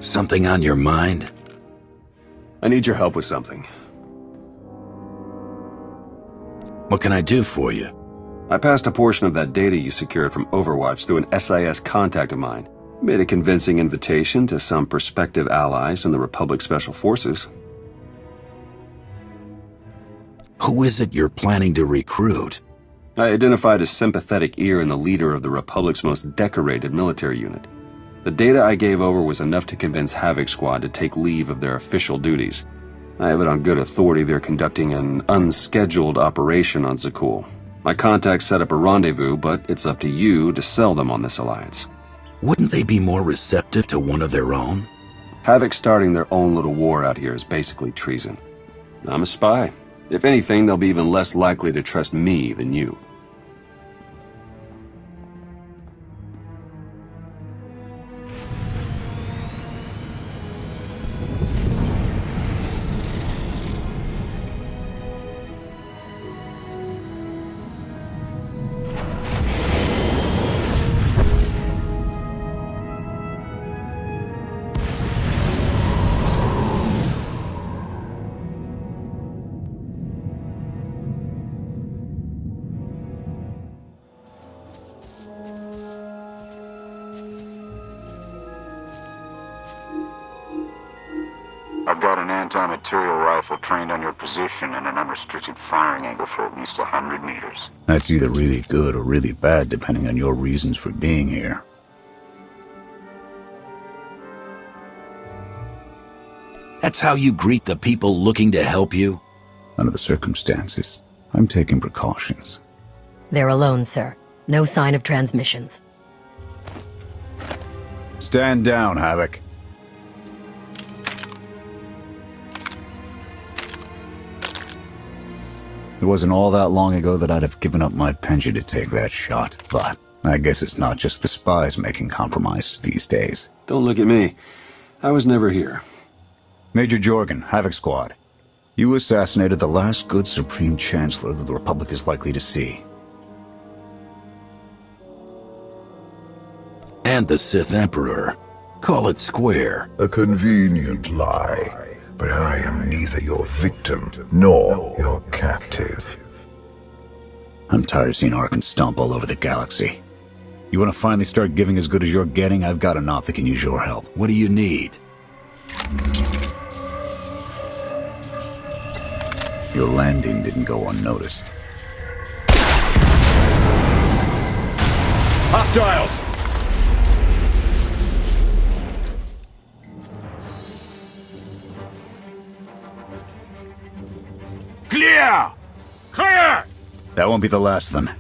Something on your mind? I need your help with something. What can I do for you? I passed a portion of that data you secured from Overwatch through an SIS contact of mine. Made a convincing invitation to some prospective allies in the Republic Special Forces. Who is it you're planning to recruit? I identified a sympathetic ear in the leader of the Republic's most decorated military unit. The data I gave over was enough to convince Havoc Squad to take leave of their official duties. I have it on good authority they're conducting an unscheduled operation on Zakul. My contacts set up a rendezvous, but it's up to you to sell them on this alliance. Wouldn't they be more receptive to one of their own? Havoc starting their own little war out here is basically treason. I'm a spy. If anything, they'll be even less likely to trust me than you. I've got an anti-material rifle trained on your position and an unrestricted firing angle for at least 100 meters. That's either really good or really bad, depending on your reasons for being here. That's how you greet the people looking to help you? Under the circumstances, I'm taking precautions. They're alone, sir. No sign of transmissions. Stand down, Havoc. It wasn't all that long ago that I'd have given up my pension to take that shot, but I guess it's not just the spies making compromises these days. Don't look at me. I was never here. Major Jorgen, Havoc Squad. You assassinated the last good Supreme Chancellor that the Republic is likely to see. And the Sith Emperor. Call it square. A convenient lie. But I am neither your victim nor your captive. I'm tired of seeing Archon stomp all over the galaxy. You want to finally start giving as good as you're getting? I've got an op that can use your help. What do you need? Your landing didn't go unnoticed. Hostiles! Clear! Clear! That won't be the last of them.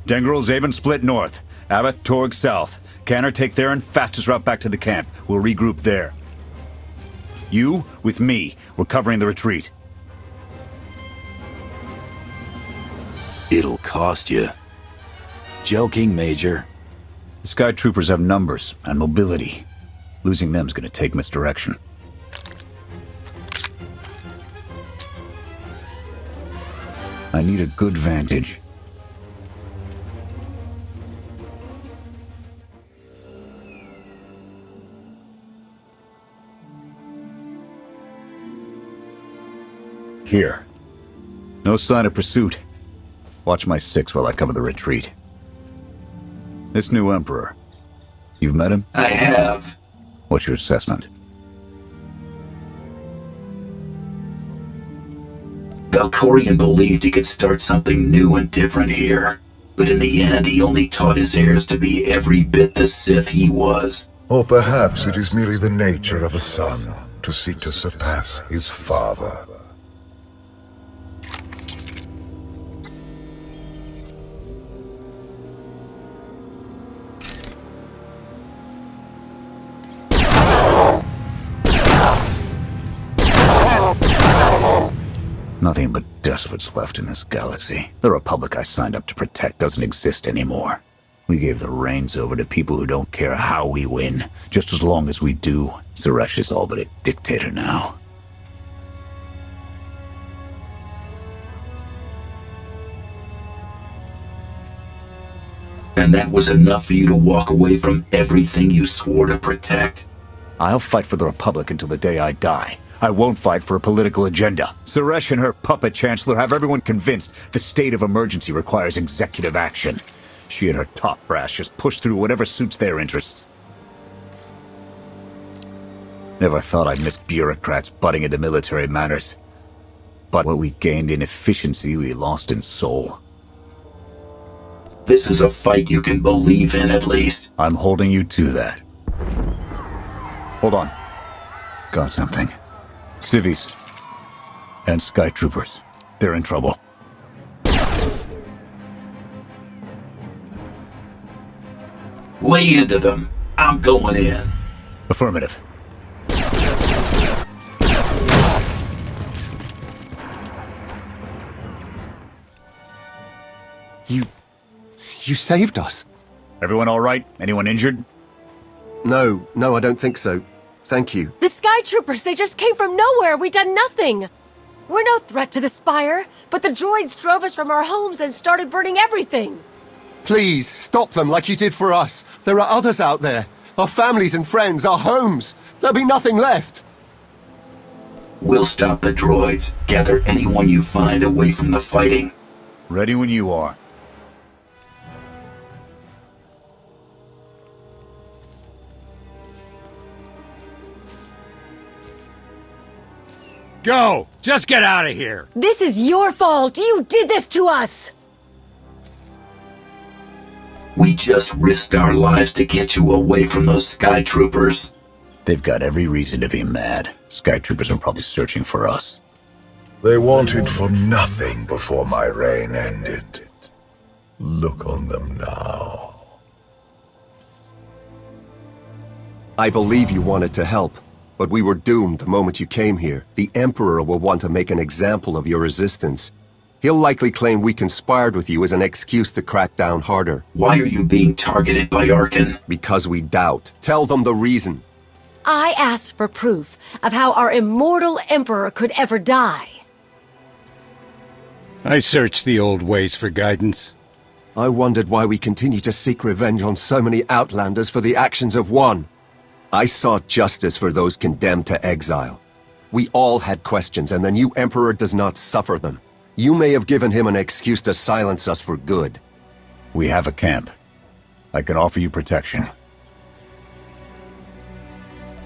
Dengril, Zaben split north. Abath, Torg south. Canner take Theron, fastest route back to the camp. We'll regroup there. You, with me, we're covering the retreat. It'll cost you. Joking, Major. The Sky Troopers have numbers and mobility. Losing them's gonna take misdirection. I need a good vantage. Here. No sign of pursuit. Watch my 6 while I cover the retreat. This new Emperor. You've met him? I have. What's your assessment? Valkorian believed he could start something new and different here. But in the end, he only taught his heirs to be every bit the Sith he was. Or perhaps it is merely the nature of a son to seek to surpass his father. Nothing but despots left in this galaxy. The Republic I signed up to protect doesn't exist anymore. We gave the reins over to people who don't care how we win, just as long as we do. Suresh is all but a dictator now. And that was enough for you to walk away from everything you swore to protect? I'll fight for the Republic until the day I die. I won't fight for a political agenda. Suresh and her puppet chancellor have everyone convinced the state of emergency requires executive action. She and her top brass just push through whatever suits their interests. Never thought I'd miss bureaucrats butting into military matters. But what we gained in efficiency, we lost in soul. This is a fight you can believe in, at least. I'm holding you to that. Hold on. Got something. Civvies. And Sky Troopers. They're in trouble. Lay into them. I'm going in. Affirmative. You saved us. Everyone all right? Anyone injured? No, I don't think so. Thank you. The Sky Troopers, they just came from nowhere. We done nothing. We're no threat to the Spire, but the droids drove us from our homes and started burning everything. Please, stop them like you did for us. There are others out there. Our families and friends, our homes. There'll be nothing left. We'll stop the droids. Gather anyone you find away from the fighting. Ready when you are. Go! Just get out of here! This is your fault! You did this to us! We just risked our lives to get you away from those Sky Troopers. They've got every reason to be mad. Sky Troopers are probably searching for us. They wanted for nothing before my reign ended. Look on them now. I believe you wanted to help, but we were doomed the moment you came here. The Emperor will want to make an example of your resistance. He'll likely claim we conspired with you as an excuse to crack down harder. Why are you being targeted by Arkan? Because we doubt. Tell them the reason. I asked for proof of how our immortal Emperor could ever die. I searched the old ways for guidance. I wondered why we continue to seek revenge on so many Outlanders for the actions of one. I sought justice for those condemned to exile. We all had questions, and the new Emperor does not suffer them. You may have given him an excuse to silence us for good. We have a camp. I can offer you protection.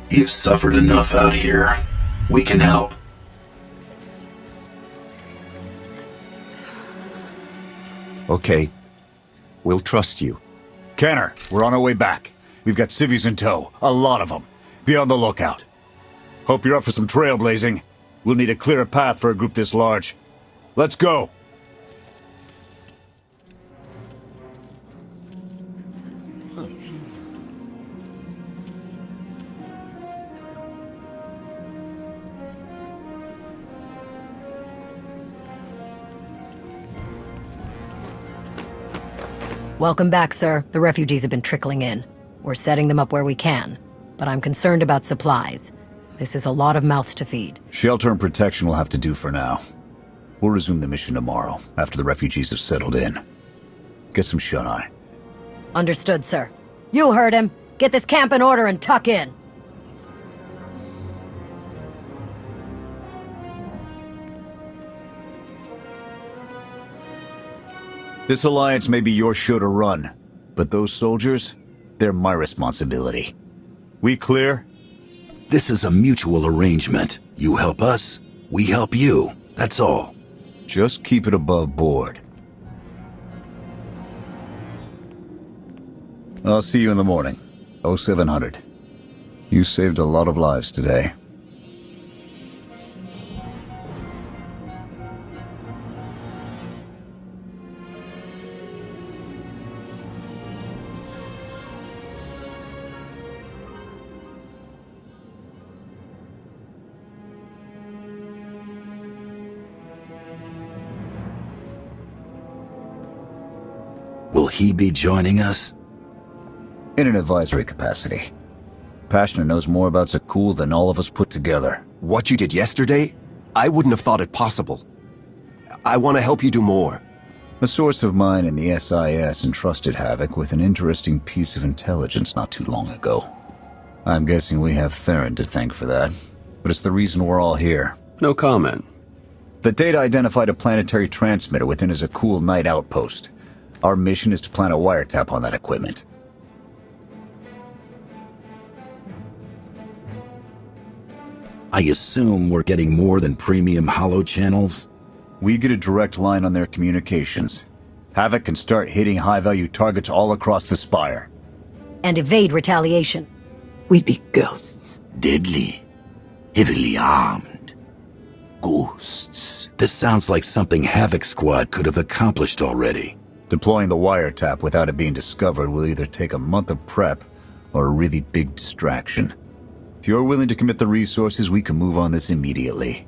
You've suffered enough out here. We can help. Okay. We'll trust you. Kenner, we're on our way back. We've got civvies in tow. A lot of them. Be on the lookout. Hope you're up for some trailblazing. We'll need a clearer path for a group this large. Let's go! Welcome back, sir. The refugees have been trickling in. We're setting them up where we can, but I'm concerned about supplies. This is a lot of mouths to feed. Shelter and protection will have to do for now. We'll resume the mission tomorrow, after the refugees have settled in. Get some shut-eye. Understood, sir. You heard him. Get this camp in order and tuck in. This alliance may be your show to run, but those soldiers, they're my responsibility. We clear? This is a mutual arrangement. You help us, we help you. That's all. Just keep it above board. I'll see you in the morning. 0700. You saved a lot of lives today. Will he be joining us? In an advisory capacity. Pashner knows more about Zakul than all of us put together. What you did yesterday? I wouldn't have thought it possible. I want to help you do more. A source of mine in the SIS entrusted Havoc with an interesting piece of intelligence not too long ago. I'm guessing we have Theron to thank for that. But it's the reason we're all here. No comment. The data identified a planetary transmitter within his Akul Knight outpost. Our mission is to plant a wiretap on that equipment. I assume we're getting more than premium holo channels? We get a direct line on their communications. Havoc can start hitting high-value targets all across the Spire. And evade retaliation. We'd be ghosts. Deadly. Heavily armed. Ghosts. This sounds like something Havoc Squad could have accomplished already. Deploying the wiretap without it being discovered will either take a month of prep or a really big distraction. If you're willing to commit the resources, we can move on this immediately.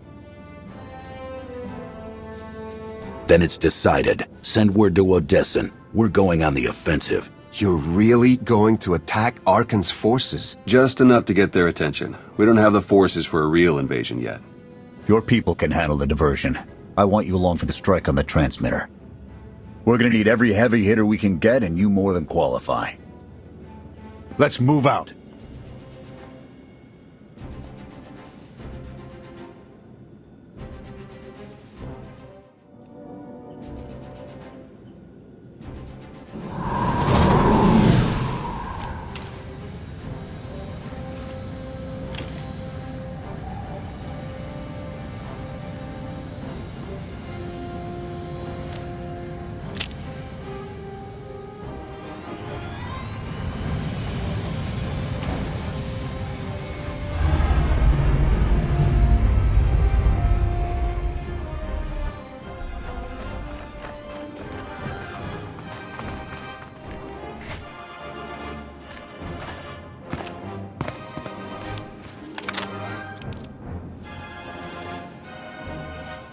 Then it's decided. Send word to Odessen. We're going on the offensive. You're really going to attack Arkan's forces? Just enough to get their attention. We don't have the forces for a real invasion yet. Your people can handle the diversion. I want you along for the strike on the transmitter. We're gonna need every heavy hitter we can get, and you more than qualify. Let's move out.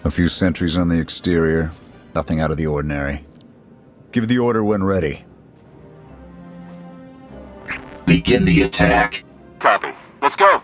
A few sentries on the exterior. Nothing out of the ordinary. Give the order when ready. Begin the attack. Copy. Let's go!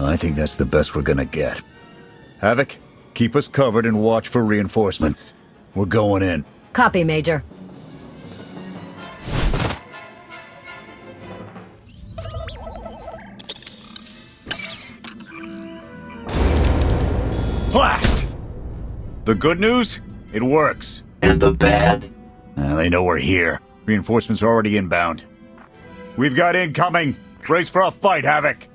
I think that's the best we're gonna get. Havoc, keep us covered and watch for reinforcements. We're going in. Copy, Major. Blast! The good news? It works. And the bad? They know we're here. Reinforcements are already inbound. We've got incoming. Brace for a fight, Havoc.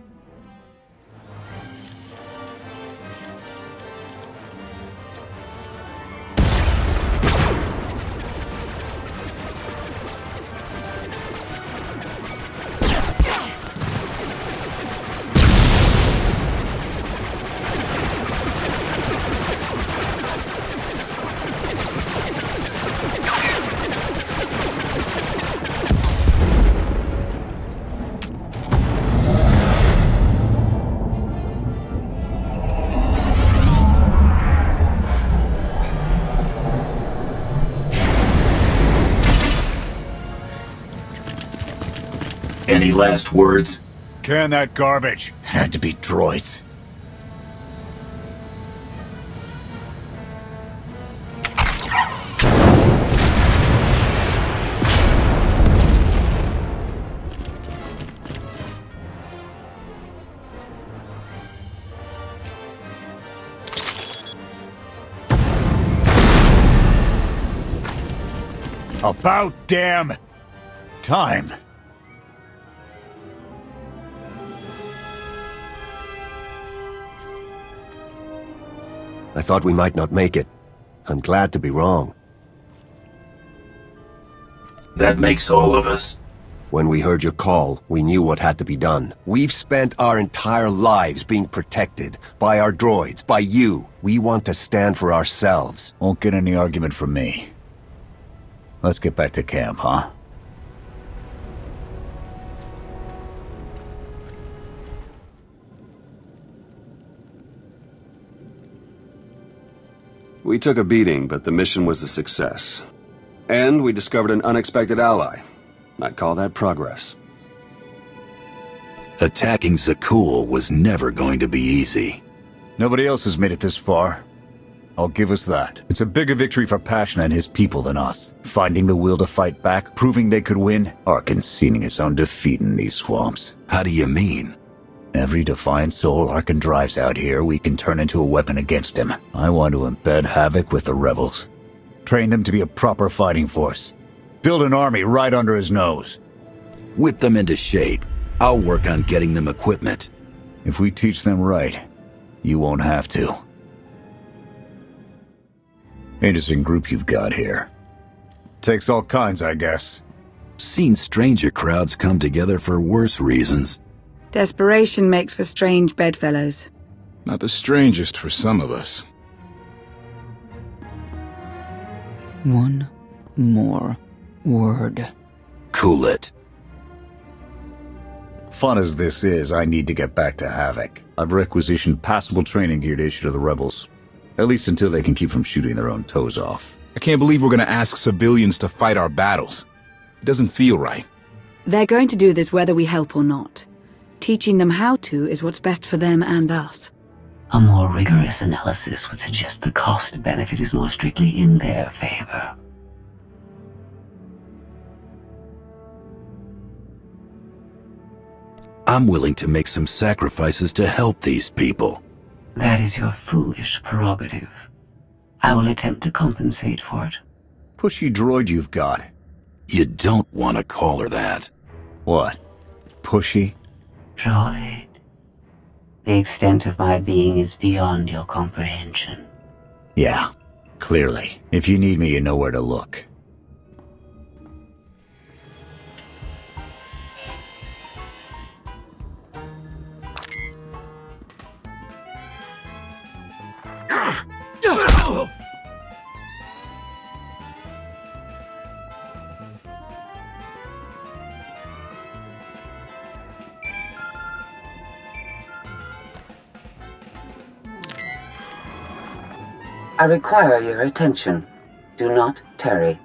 Any last words? Can that garbage. Had to be droids. About damn time. I thought we might not make it. I'm glad to be wrong. That makes all of us. When we heard your call, we knew what had to be done. We've spent our entire lives being protected. By our droids, by you. We want to stand for ourselves. Won't get any argument from me. Let's get back to camp, huh? We took a beating, but the mission was a success. And we discovered an unexpected ally. I'd call that progress. Attacking Zakul was never going to be easy. Nobody else has made it this far. I'll give us that. It's a bigger victory for Passion and his people than us. Finding the will to fight back, proving they could win, or conceding his own defeat in these swamps. How do you mean? Every defiant soul Arkan drives out here, we can turn into a weapon against him. I want to embed Havoc with the rebels. Train them to be a proper fighting force. Build an army right under his nose. Whip them into shape. I'll work on getting them equipment. If we teach them right, you won't have to. Interesting group you've got here. Takes all kinds, I guess. Seen stranger crowds come together for worse reasons. Desperation makes for strange bedfellows. Not the strangest for some of us. One more word. Cool it. Fun as this is, I need to get back to Havoc. I've requisitioned passable training gear to issue to the rebels. At least until they can keep from shooting their own toes off. I can't believe we're gonna ask civilians to fight our battles. It doesn't feel right. They're going to do this whether we help or not. Teaching them how to is what's best for them and us. A more rigorous analysis would suggest the cost-benefit is more strictly in their favor. I'm willing to make some sacrifices to help these people. That is your foolish prerogative. I will attempt to compensate for it. Pushy droid you've got. You don't want to call her that. What? Pushy? Droid. The extent of my being is beyond your comprehension. Yeah, clearly. If you need me, you know where to look. I require your attention. Do not tarry.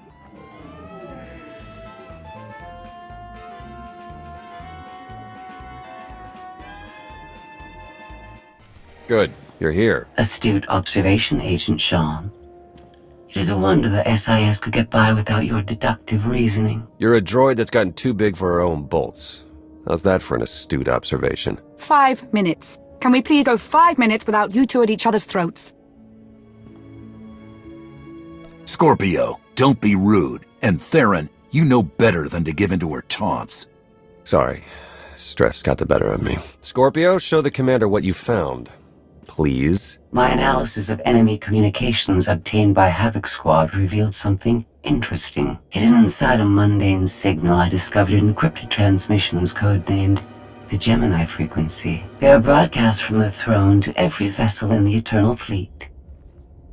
Good. You're here. Astute observation, Agent Sean. It is a wonder the SIS could get by without your deductive reasoning. You're a droid that's gotten too big for her own bolts. How's that for an astute observation? 5 minutes. Can we please go 5 minutes without you two at each other's throats? Scorpio, don't be rude. And Theron, you know better than to give in to her taunts. Sorry. Stress got the better of me. Scorpio, show the commander what you found. Please? My analysis of enemy communications obtained by Havoc Squad revealed something interesting. Hidden inside a mundane signal, I discovered encrypted transmissions codenamed the Gemini frequency. They are broadcast from the throne to every vessel in the Eternal Fleet.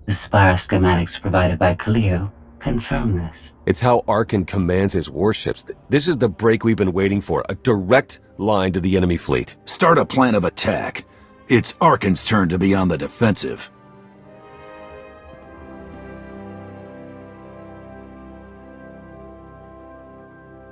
The Spire schematics provided by Kaleo confirm this. It's how Arkan commands his warships. This is the break we've been waiting for. A direct line to the enemy fleet. Start a plan of attack. It's Arkan's turn to be on the defensive.